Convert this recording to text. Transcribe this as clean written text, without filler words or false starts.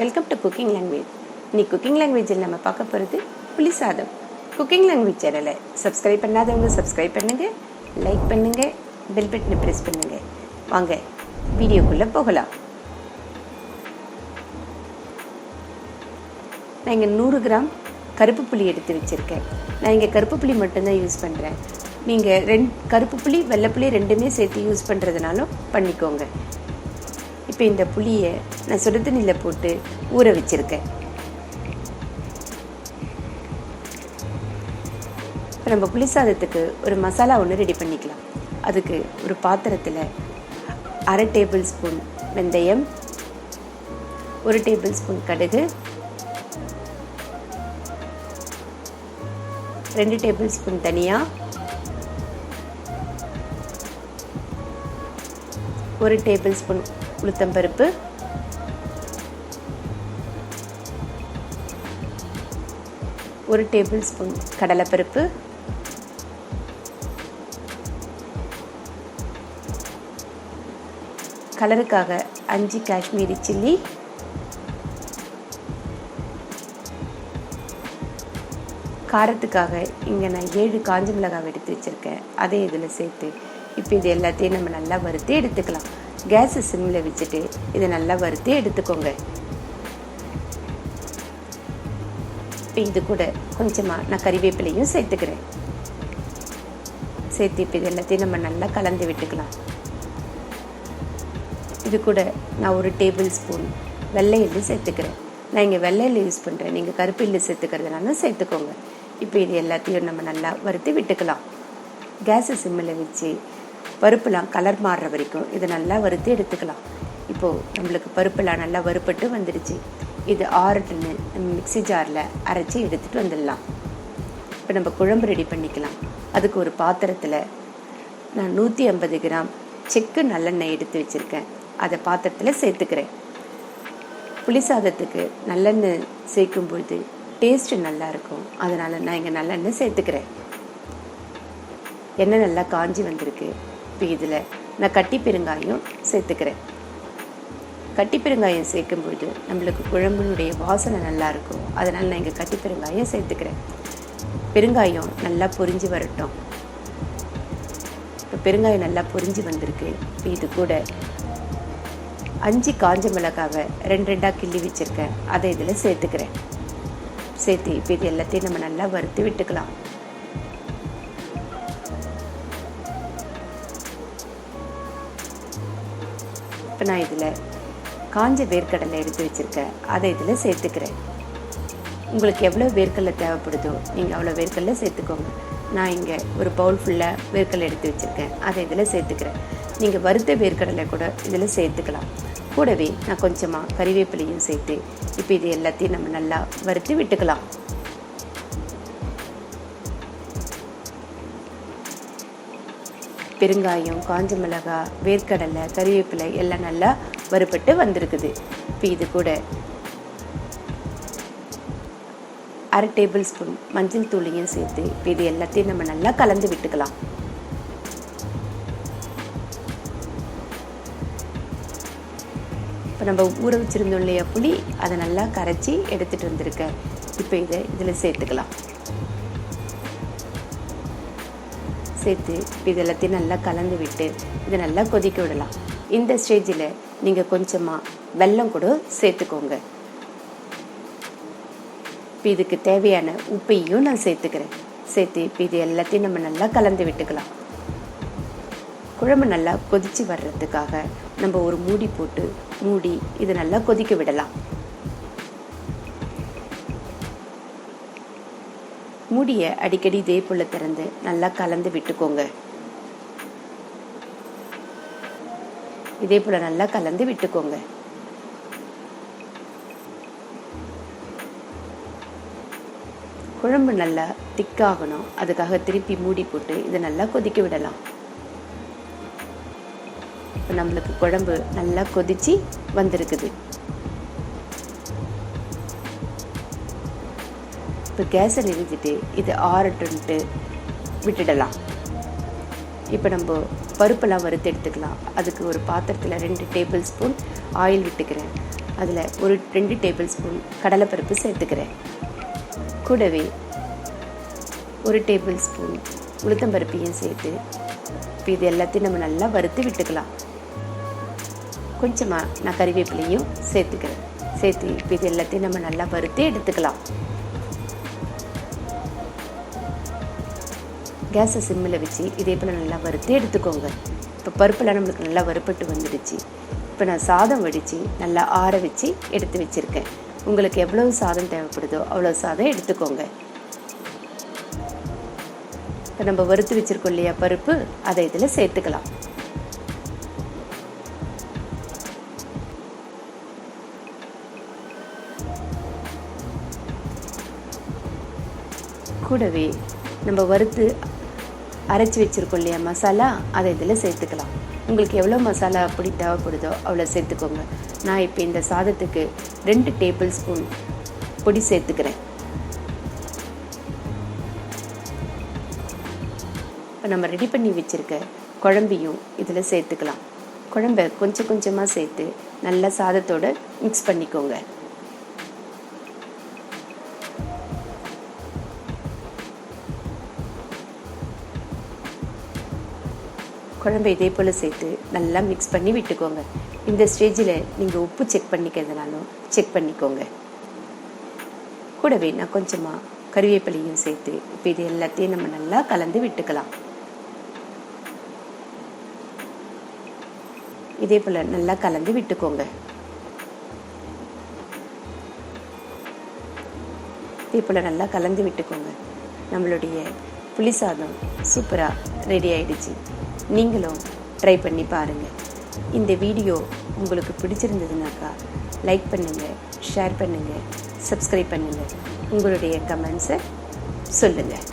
Welcome to cooking language. இன்னைக்கு cooking லாங்குவேஜில் நம்ம பார்க்க போகிறது புளி சாதம். குக்கிங் லாங்குவேஜ் சேனலை சப்ஸ்கிரைப் பண்ணாதவங்க சப்ஸ்கிரைப் பண்ணுங்கள், லைக் பண்ணுங்கள், பெல் பட்டனை ப்ரெஸ் பண்ணுங்கள். வாங்க வீடியோக்குள்ளே போகலாம். நான் இங்கே 100 கிராம் கருப்பு புளி எடுத்து வச்சுருக்கேன். நான் இங்கே கருப்பு புளி மட்டும்தான் யூஸ் பண்ணுறேன். நீங்கள் கருப்பு புளி வெள்ளைப்புளி ரெண்டுமே சேர்த்து யூஸ் பண்ணுறதுனாலும் பண்ணிக்கோங்க. இப்போ இந்த புளியை நான் சுடு தண்ணியில் போட்டு ஊற வச்சுருக்கேன். இப்போ நம்ம புளி சாதத்துக்கு ஒரு மசாலா ஒன்று ரெடி பண்ணிக்கலாம். அதுக்கு ஒரு பாத்திரத்தில் 1/2 டேபிள் ஸ்பூன் வெந்தயம், 1 டேபிள் ஸ்பூன் கடுகு, 2 டேபிள் ஸ்பூன் தனியா, 1 டேபிள் ஸ்பூன் உளுத்தம்பருப்பு, 1 டேபிள் ஸ்பூன் கடலைப்பருப்பு, 1 கலருக்காக 5 காஷ்மீரி சில்லி, காரத்துக்காக இங்கே நான் 7 காஞ்ச மிளகாய் எடுத்து வச்சுருக்கேன். அதை இதில் சேர்த்து இப்போ இது எல்லாத்தையும் நம்ம நல்லா வறுத்து எடுத்துக்கலாம். கேஸை சிம்மில் வச்சுட்டு இதை நல்லா வறுத்து எடுத்துக்கோங்க. இப்போ இது கூட கொஞ்சமாக நான் கறிவேப்பிலையும் சேர்த்துக்கிறேன். சேர்த்து இப்போ இது எல்லாத்தையும் நம்ம நல்லா கலந்து விட்டுக்கலாம். இது கூட நான் 1 டேபிள் ஸ்பூன் வெள்ளை எள்ளு சேர்த்துக்கிறேன். நான் இங்கே வெள்ளை எள்ளு யூஸ் பண்ணுறேன். நீங்கள் கருப்பு எள்ளு சேர்த்துக்கிறதுனால சேர்த்துக்கோங்க. இப்போ இது எல்லாத்தையும் நம்ம நல்லா வறுத்து விட்டுக்கலாம். கேஸை சிம்மில் வச்சு பருப்புலாம் கலர் மாறுற வரைக்கும் இதை நல்லா வறுத்து எடுத்துக்கலாம். இப்போது நம்மளுக்கு பருப்புலாம் நல்லா வறுப்பட்டு வந்துடுச்சு. இது ஆறட்டுன்னு நம்ம மிக்ஸி ஜாரில் அரைச்சி எடுத்துகிட்டு வந்துடலாம். இப்போ நம்ம குழம்பு ரெடி பண்ணிக்கலாம். அதுக்கு ஒரு பாத்திரத்தில் நான் 150 கிராம் செக்கு நல்லெண்ணெய் எடுத்து வச்சுருக்கேன். அதை பாத்திரத்தில் சேர்த்துக்கிறேன். புளி சாதத்துக்கு நல்லெண்ணெய் சேர்க்கும்பொழுது டேஸ்ட்டு நல்லாயிருக்கும். அதனால் நான் இங்கே நல்லெண்ணெய் சேர்த்துக்கிறேன். எண்ணெய் நல்லா காஞ்சி வந்திருக்கு. இப்போ இதில் நான் கட்டி பெருங்காயம் சேர்த்துக்கிறேன். கட்டி பெருங்காயம் சேர்க்கும்பொழுது நம்மளுக்கு குழம்புனுடைய வாசனை நல்லாயிருக்கும். அதனால் நான் இங்கே கட்டி பெருங்காயம் சேர்த்துக்கிறேன். பெருங்காயம் நல்லா பொரிஞ்சு வரட்டும். இப்போ பெருங்காயம் நல்லா பொரிஞ்சு வந்திருக்கு. இப்போ இது கூட 5 காஞ்ச மிளகாவை 2 கிள்ளி வச்சுருக்கேன். அதை இதில் சேர்த்துக்கிறேன். சேர்த்து இப்போ இது எல்லாத்தையும் நம்ம நல்லா வறுத்து விட்டுக்கலாம். இப்போ நான் இதில் காஞ்ச வேர்க்கடலை எடுத்து வச்சுருக்கேன். அதை இதில் சேர்த்துக்கிறேன். உங்களுக்கு எவ்வளோ வேர்க்கடலை தேவைப்படுதோ நீங்கள் அவ்வளோ வேர்க்கடலை சேர்த்துக்கோங்க. நான் இங்கே ஒரு பவுல் ஃபுல்லாக வேர்க்கடலை எடுத்து வச்சுருக்கேன். அதை இதில் சேர்த்துக்கிறேன். நீங்கள் வறுத்த வேர்க்கடலை கூட இதில் சேர்த்துக்கலாம். கூடவே நான் கொஞ்சமாக கறிவேப்பிலையும் சேர்த்து இப்போ இது எல்லாத்தையும் நம்ம நல்லா வறுத்து விட்டுக்கலாம். பெருங்காயம், காஞ்ச மிளகாய், வேர்க்கடலை, கறிவேப்பிலை எல்லாம் நல்லா வறுபட்டு வந்திருக்குது. இப்போ இது கூட 1/2 டேபிள் ஸ்பூன் மஞ்சள் தூளையும் சேர்த்து இப்போ இது எல்லாத்தையும் நம்ம நல்லா கலந்து விட்டுக்கலாம். இப்போ நம்ம ஊற வச்சுருந்தோம் இல்லையா புளி, அதை நல்லா கரைச்சி எடுத்துகிட்டு வந்திருக்கேன். இப்போ இதை இதில் சேர்த்துக்கலாம். சேர்த்து இது எல்லாத்தையும் நல்லா கலந்து விட்டு இதை நல்லா கொதிக்க விடலாம். இந்த ஸ்டேஜில் நீங்கள் கொஞ்சமாக வெல்லம் கூட சேர்த்துக்கோங்க. இப்போ இதுக்கு தேவையான உப்பையும் நான் சேர்த்துக்கிறேன். சேர்த்து இப்போ இது எல்லாத்தையும் நம்ம நல்லா கலந்து விட்டுக்கலாம். குழம்பு நல்லா கொதித்து வர்றதுக்காக நம்ம ஒரு மூடி போட்டு மூடி இது நல்லா கொதிக்க விடலாம். மூடியை அடிக்கடி இதே போல் திறந்து நல்லா கலந்து விட்டுக்கோங்க. இதே போல் நல்லா கலந்து விட்டுக்கோங்க. குழம்பு நல்லா திக்காகணும். அதுக்காக திருப்பி மூடி போட்டு இதை நல்லா கொதிக்க விடலாம். இப்போ நம்மளுக்கு குழம்பு நல்லா கொதிச்சு வந்திருக்குது. இப்போ கேஸை நிறுத்திட்டு இது ஆறட்டுன்ட்டு விட்டுடலாம். இப்போ நம்ம பருப்பெல்லாம் வறுத்து எடுத்துக்கலாம். அதுக்கு ஒரு பாத்திரத்தில் 2 டேபிள் ஸ்பூன் ஆயில் விட்டுக்கிறேன். அதில் ஒரு 2 டேபிள் ஸ்பூன் கடலைப்பருப்பு சேர்த்துக்கிறேன். கூடவே 1 டேபிள் ஸ்பூன் உளுத்தம்பருப்பையும் சேர்த்து இப்போ இது எல்லாத்தையும் நம்ம நல்லா வறுத்து விட்டுக்கலாம். கொஞ்சமாக நான் கறிவேப்பிலையும் சேர்த்துக்கிறேன். சேர்த்து இப்போ இது எல்லாத்தையும் நம்ம நல்லா வறுத்து எடுத்துக்கலாம். கேஸை சிம்மில் வச்சு இதே போல் நல்லா வறுத்து எடுத்துக்கோங்க. இப்போ பருப்பெல்லாம் நம்மளுக்கு நல்லா வறுப்பட்டு வந்துடுச்சு. இப்போ நான் சாதம் வடித்து நல்லா ஆற வச்சு எடுத்து வச்சுருக்கேன். உங்களுக்கு எவ்வளோ சாதம் தேவைப்படுதோ அவ்வளோ சாதம் எடுத்துக்கோங்க. இப்போ நம்ம வறுத்து வச்சுருக்கோம் இல்லையா பருப்பு, அதை இதில் சேர்த்துக்கலாம். கூடவே நம்ம வறுத்து அரைச்சி வச்சுருக்கோம் இல்லையா மசாலா, அதை இதில் சேர்த்துக்கலாம். உங்களுக்கு எவ்வளோ மசாலா அப்படி தேவைப்படுதோ அவ்வளோ சேர்த்துக்கோங்க. நான் இப்போ இந்த சாதத்துக்கு 2 டேபிள் ஸ்பூன் பொடி சேர்த்துக்கிறேன். இப்போ நம்ம ரெடி பண்ணி வச்சுருக்க குழம்பையும் இதில் சேர்த்துக்கலாம். குழம்பை கொஞ்சம் கொஞ்சமாக சேர்த்து நல்லா சாதத்தோடு மிக்ஸ் பண்ணிக்கோங்க. குழம்பை இதே போல் சேர்த்து நல்லா மிக்ஸ் பண்ணி விட்டுக்கோங்க. இந்த ஸ்டேஜில் நீங்கள் உப்பு செக் பண்ணிக்கிறதுனாலும் செக் பண்ணிக்கோங்க. கூடவே நான் கொஞ்சமாக கறிவேப்பிலையும் சேர்த்து இப்போ இது எல்லாத்தையும் நம்ம நல்லா கலந்து விட்டுக்கலாம். இதே போல் நல்லா கலந்து விட்டுக்கோங்க. இதே போல் நல்லா கலந்து விட்டுக்கோங்க. நம்மளுடைய புளி சாதம் சூப்பராக ரெடி ஆயிடுச்சு. நீங்களும் ட்ரை பண்ணி பாருங்கள். இந்த வீடியோ உங்களுக்கு பிடிச்சிருந்ததுனாக்கா லைக் பண்ணுங்கள், ஷேர் பண்ணுங்கள், சப்ஸ்கிரைப் பண்ணுங்கள். உங்களுடைய கமெண்ட்ஸை சொல்லுங்கள்.